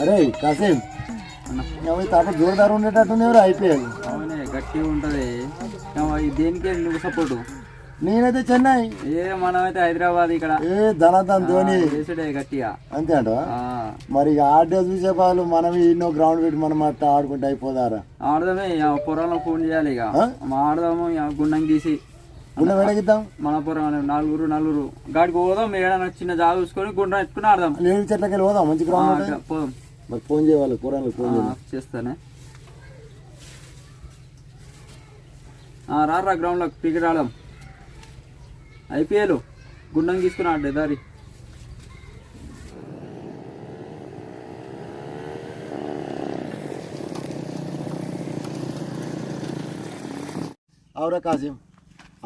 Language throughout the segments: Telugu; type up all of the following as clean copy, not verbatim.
అరే కాసేం తాప జోరుదారు ఉండేటట్టుంది ఎవరు ఐపీఎల్. అవునే గట్టిగా ఉంటుంది. దేనికి నువ్వు సపోర్టు? నేనైతే చెన్నై. మనమైతే హైదరాబాద్. ఇక్కడ ధనాధన్ ధోని గట్టిగా అంతే అంట. మరి ఆడే చూసే వాళ్ళు మనం ఎన్నో గ్రౌండ్ పెట్టి మనం అట్లా ఆడుకుంటే అయిపోదారా? ఆడదామే, పొరాలకు ఫోన్ చేయాలి. ఇక ఆడదాము, గుండం తీసి గుండం వెడగిద్దాం. మన పొరం నలుగురు గాడికి పోదాం. ఏడన్నా చిన్న జాగా చూసుకొని గుండం ఎత్తుకుని ఆడదాం. లేని చెట్లకి వెళ్ళి పోదాం, మంచి గ్రౌండ్ పోదాం. మరి ఫోన్ చేయాలి, పొరాలకు ఫోన్ చేస్తానే. రారా గ్రౌండ్లో క్రికెట్ ఆడదాం. ఐపీఎల్ గుండం తీసుకుని ఆడే దారి. అవురా కాసిం,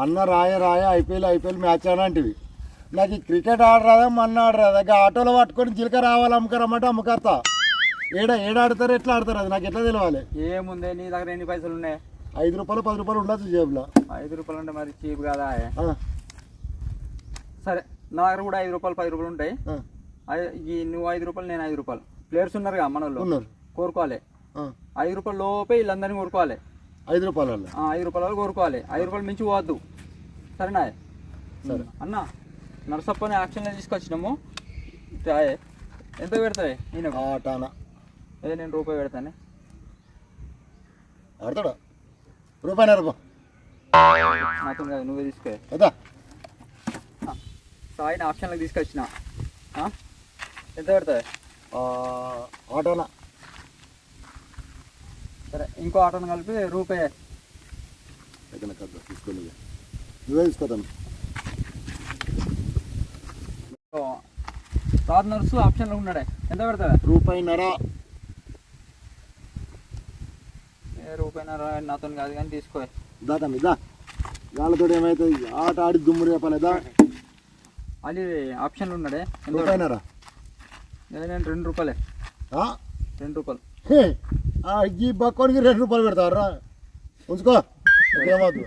అన్న రాయ ఐపీఎల్ మ్యాచ్ ఆడంటివి. నాకు ఈ క్రికెట్ ఆడరాదా, మన్న ఆడరాదా? ఆటోలో పట్టుకొని జీలక రావాలి, అమ్మకరమ్మంటే అమ్మకత్తా. ఏడాడతారు, ఎట్లా ఆడతారు? అది నాకు ఎట్లా తెలవాలి? ఏముంది, నీ దగ్గర ఎన్ని పైసలు ఉన్నాయి? 5 రూపాయలు 10 రూపాయలు ఉండొచ్చు జేబులో. 5 రూపాయలు అంటే మరి చీప్ కదా. సరే, నా దగ్గర కూడా 5 రూపాయలు 10 రూపాయలు ఉంటాయి. నువ్వు 5 రూపాయలు, నేను 5 రూపాయలు. ప్లేయర్స్ ఉన్నారుగా మన వాళ్ళు, కోరుకోవాలి. 5 రూపాయల లోపే వీళ్ళందరినీ కోరుకోవాలి. 5 రూపాయలు 5 రూపాయలు కోరుకోవాలి. 5 రూపాయలు మించి పోవద్దు, సరేనా? సరే అన్న, నర్సప్పని యాక్షన్లో తీసుకొచ్చినాము. ఎంత పెడతాయి? నేను రూపాయి పెడతానే. ఆడతాడా? రూపాయి నాతో కాదు, నువ్వే తీసుకో. సాయిని ఆప్షన్లకు తీసుకొచ్చిన. ఎంత పెడతాయి? ఆటోనా? సరే, ఇంకో ఆటోను కలిపి రూపాయి. తీసుకోలేదు, నువ్వే తీసుకోతాను. రాజు నర్సు ఆప్షన్లో ఉన్నాడే, ఎంత పెడతావా? రూపాయిన్నర. రూపాయిన్నర నాతో కాదు కానీ తీసుకో. దాటమ్మిదా, వాళ్ళతో ఏమవుతుంది? ఆట ఆడి దుమ్ము రేపాలేదా? అది ఆప్షన్లు ఉన్నాడే. రూపాయిన్నర? నేను 2 రూపాయలే. 2 రూపాయలు. ఈ బక్కోడికి 2 రూపాయలు పెడతారా? ఉంచుకో, ఏమవుతుంది?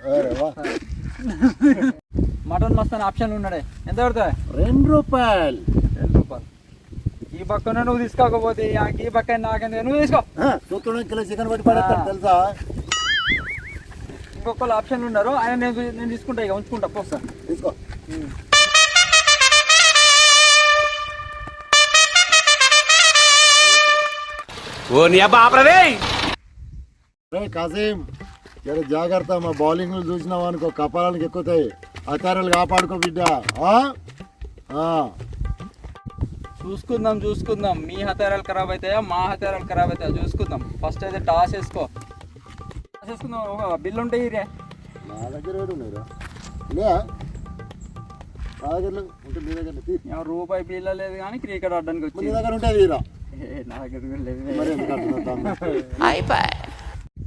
మటన్ మస్తాన్ ఆప్షన్లు ఉన్నాడే, ఎంత పెడతావా? 2 రూపాయలు. 2 రూపాయలు. ఈ పక్కన నువ్వు తీసుకోకపోతే ఈ పక్కన నాకెందుకు, నువ్వు తీసుకో. కిలో చికెన్ పట్టి పడేస్తా తెలుసా? ఇంకొకళ్ళు ఆప్షన్లు ఉన్నారు, ఆయన నేను తీసుకుంటా. ఇక ఉంచుకుంటా, పోస్తా. తీసుకో. కాసేం, జర జాగ్రత్త. మా బౌలింగ్ చూసినావు అనుకో, కపాలానికి ఎక్కుతాయి. అతారాలు కాపాడుకో బిడ్డ. చూసుకుందాం. మీ హతారాలు ఖరాబ్ అవుతాయా, మా హతారాలు ఖరాబ్ అవుతాయా చూసుకుందాం. ఫస్ట్ అయితే టాస్ వేసుకుందాం. ఒక బిల్లు ఉంటాయి రే. నా దగ్గర ఉన్నాయిరా, నా దగ్గర ఉంటే మీ దగ్గర రూపాయి బిల్ల లేదు కానీ క్రికెట్ ఆడడానికి వచ్చి దగ్గర ఉంటుంది. నా దగ్గర లేదు.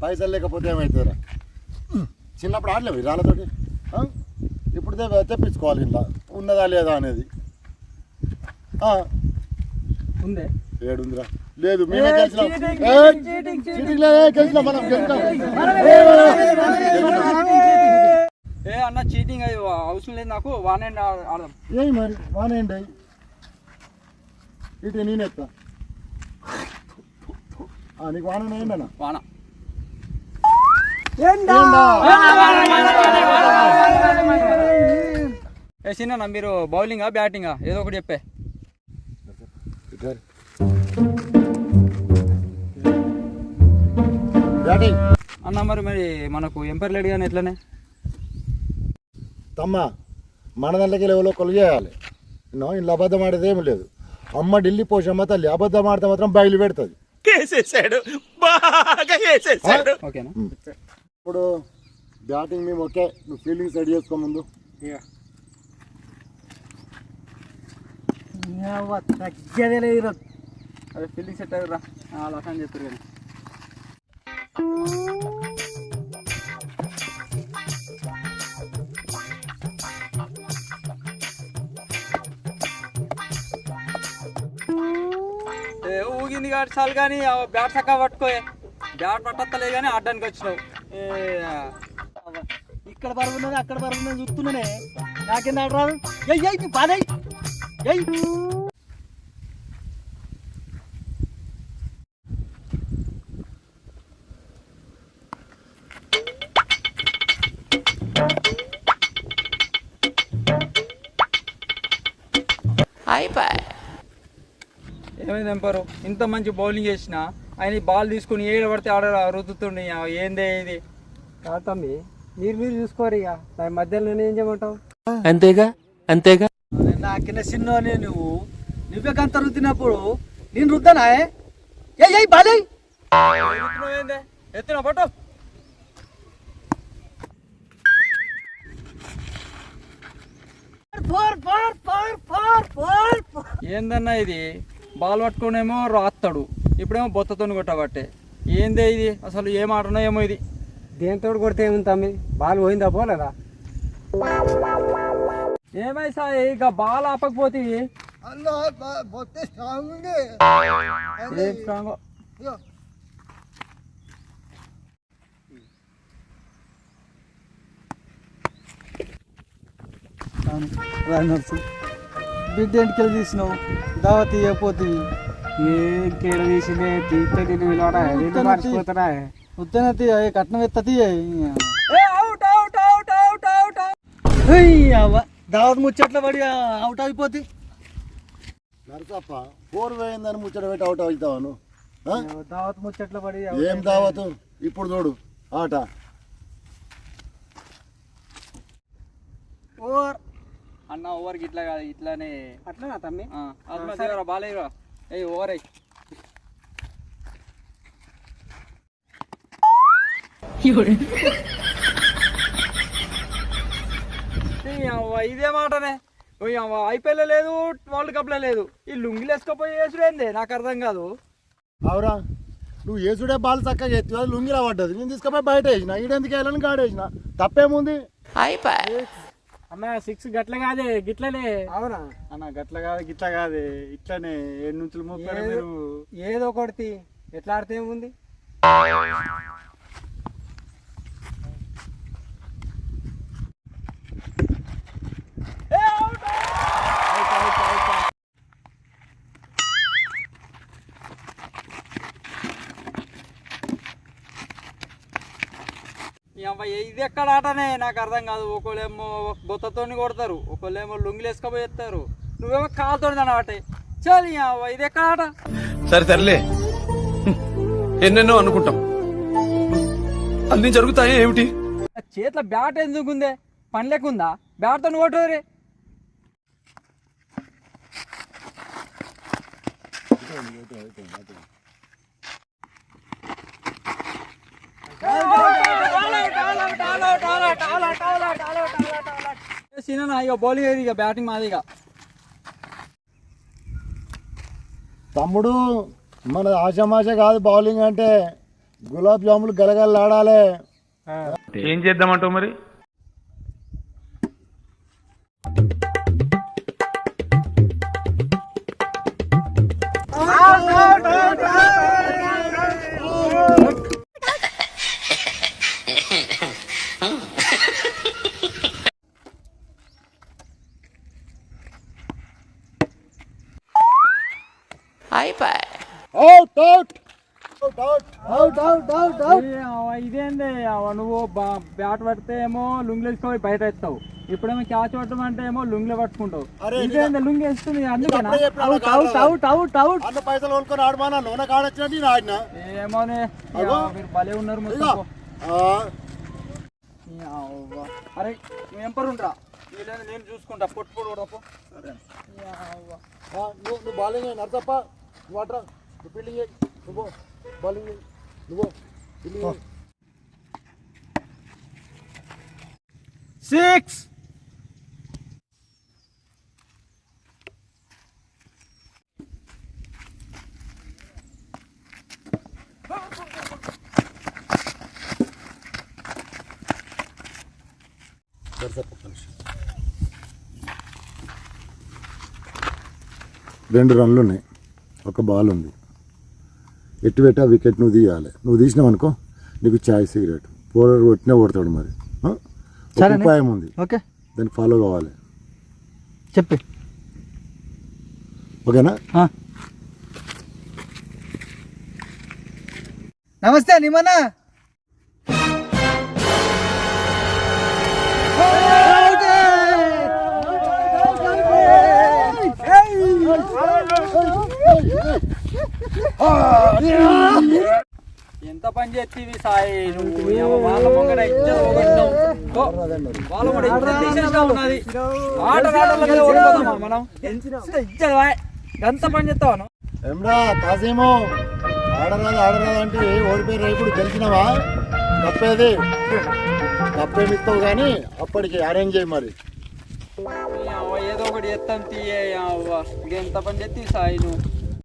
పైసలు లేకపోతే ఏమవుతుందిరా? చిన్నప్పుడు ఆడలేవు రాళ్ళతోటి, ఇప్పుడు తెప్పించుకోవాలి. ఇలా ఉన్నదా లేదా అనేది. ఉందే? ఏడుందిరా? లేదు, మేమే గెలిచినాం. అన్న చీటింగ్ అయ్యి అవసరం లేదు నాకు. వాన్ అండ్ ఆడదాం. మరి వాన్ అండ్ ఇటు నేను ఎత్తా. నీకు వాన ఏంటన్నా? వాన చిన్న, మీరు బౌలింగా బ్యాటింగా ఏదో ఒకటి చెప్పే. అన్న మరి మనకు ఎంపైర్ లేడు కానీ ఎట్లనే తమ్మ, మన దాంట్లోకి లెవెల్లో కొలు చేయాలి. ఇంట్లో అబద్ధం ఆడేది ఏమి లేదు. అమ్మ ఢిల్లీ పోషమ్మ తల్లి, అబద్ధం ఆడితే మాత్రం బయలు పెడుతుంది. ఓకేనా? ఇప్పుడు బ్యాటింగ్ మేము ఓకే, నువ్వు ఫీల్డింగ్ సెట్ చేసుకో ముందు. అదే ఫీల్డింగ్ సెట్ అయ్యరా అలా అని చెప్పారు కానీ. ఊగింది కాబట్టి చాలు కానీ బ్యాట్ చక్కగా పట్టుకోయే. బ్యాట్ పట్టలే కానీ ఆడడానికి వచ్చినావు. ఇక్కడ పరుగున్నది అక్కడ పరుగున్నది చూస్తున్నానే, నాకేం ఆడరాదు. ఎయ్ 10 ఎయ్ ఏమైంది ఎంపరు, ఇంత మంచి బౌలింగ్ చేసిన ఆయన ఈ బాల్ తీసుకుని ఏడ పడితే ఆడ రుద్దుతుండే. ఏందే ఇది? కాదు తమ్మి, మీరు చూసుకోరు ఇక దాని మధ్యలో నేను ఏం చేయమంటావు? అంతేగా నాకిన్న చిన్నోనే నువ్వే గంత రుద్దినప్పుడు నేను రుద్దనా? ఏ బాలే ఏందే ఎత్తున పట్టు. ఏందన్నా ఇది? బాల్ పట్టుకునేమో రాస్తాడు, ఇప్పుడేమో బొత్తతో కొట్టబట్టే. ఏందే ఇది? అసలు ఏం ఆటనో ఏమో ఇది. దేంతో కొడితే ఏముంది తమ్మి, బాల్ పోయిందా పోలేదా? ఏమై సాయి ఇక బాల్ ఆపకపోతే ఏం స్ట్రాంగ్. రన్నర్స్ బిడ్డ ఎంటికెళ్ళి తీసినావు, దావత్ ఇవ్వకపోతుంది. ఏడ తీసిందే తీస్తే నేను మర్చిపోతారా? ఉత్తనే తీయ, కట్నం ఎత్త తీయ. దావత్ ముచ్చట్ల పడి అవుట్ అయిపోతుంది. నరసప్ప 4 వేయిందని ముచ్చట పెట్టి అవుట్ అవుతావాను. దావత్ ముచ్చట్ల పడి ఏం దావతు? ఇప్పుడు చూడు ఆట. అన్న ఓవర్కి ఇట్లా కాదు, ఇట్లానే. అట్లా తమ్మి బాలేరా ఏ ఓవర్ అయ్యి. ఇదే మాటనే. ఐపీఎల్ లేదు, వరల్డ్ కప్ లో లేదు, ఈ లుంగిలు వేసుకపోయి వేసుడేందే నాకు అర్థం కాదు. అవురా, నువ్వు వేసుడే బాల్ చక్కగా ఎత్తి అది లుంగిలా పడ్డది, నేను తీసుకుపోయి బయట వేసిన. ఈడెందుకు వెళ్ళాలని గాడి వేసిన, తప్పేముంది? అన్న 6 గట్ల కాదే గిట్లనే. అవునా అన్న? గట్ల కాదు గిట్ల కాదే, ఇట్లనే 7 నుంచి 30 మీరు ఏదో కొడితే ఎట్లా ఆడితే ఏముంది? ఇది ఎక్కడ ఆటనే నాకు అర్థం కాదు. ఒకళ్ళేమో బొత్తతో కొడతారు, ఒకళ్ళేమో లుంగిలు వేసుకపోయి ఎత్తారు, నువ్వేమో కాలుతో ఆట. చలి ఇది ఎక్కడ ఆట? సరే సర్లే, ఎన్నెన్నో అనుకుంటాం, అన్ని జరుగుతాయి ఏమిటి? చేతిలో బ్యాట్ ఎందుకుందే? పని లేకుందా? బ్యాట్తో కొట్టరే. ఇక బౌలింగ్ అయ్యి, ఇక బ్యాటింగ్ మాది. ఇక తమ్ముడు, మన ఆశామాష కాదు బౌలింగ్ అంటే. గులాబ్ జాములు గలగలలాడాలి. ఏం చేద్దామంటావు మరి? ఇదేందే నువ్వు బ్యాట్ పడితే ఏమో లుంగిలు వేసుకోవాలి బయట ఎత్తావు, ఇప్పుడేమో క్యాచ్ పట్టమంటే ఏమో లుంగిలో పట్టుకుంటావు. ఇదేందే లుంగి వేస్తుంది? అందుకేనా? పైసలు కొనుక్కొని ఆడమానా, లోన కాడొచ్చినట్టు ఆడినా. ఏమోనే మీరు భలే ఉన్నారు మొత్తం. అరే నువ్వు ఎంపరు ఉంటా, నేను చూసుకుంటా. పొట్టు పొట్టు కూడా నువ్వు బౌలింగ్ నరసప్ప, నువ్వు అట్రా, నువ్వు ఫీల్డింగ్ నువ్వు బౌలింగ్ నువ్వు ఫీల్డింగ్. 6 2 రన్లు ఉన్నాయి, ఒక బాల్ ఉంది. ఎట్టు పెట్టా వికెట్ నువ్వు తీయాలి. నువ్వు తీసినావు అనుకో నీకు చాయ్ సిగరెట్. పోలర్ కొట్టినా కొడతాడు. మరి ఒక ఉపాయం ఉంది, ఓకే, దాన్ని ఫాలో కావాలి. చెప్పి ఓకేనా? నమస్తే నిమన్నా. ఎంత పని చేస్తీవి సాయి నువ్వు వాళ్ళ ముంగడ ఇజ్జత్ పోగొట్టినావు. ఓ, వాళ్ళ ముంగడ ఇజ్జత్ తీసేసినావు ఉన్నది. ఆటల మీద ఓడిపోతామా మనం? ఇజ్జత్ వాయ్. ఎంత పని చేస్తావా నువ్వు? ఏమ్రా కాసేమో ఆడరాదు అంటే ఓడిపోయి ఇప్పుడు గెలిచినావా? కప్పేది కప్పేమిస్తావు కానీ అప్పటికి అరేంజ్ చేయి మరి. ఏదో ఒకటి ఎత్తాం తీయ ఎంత పని చేస్తీ సాయి నువ్వు.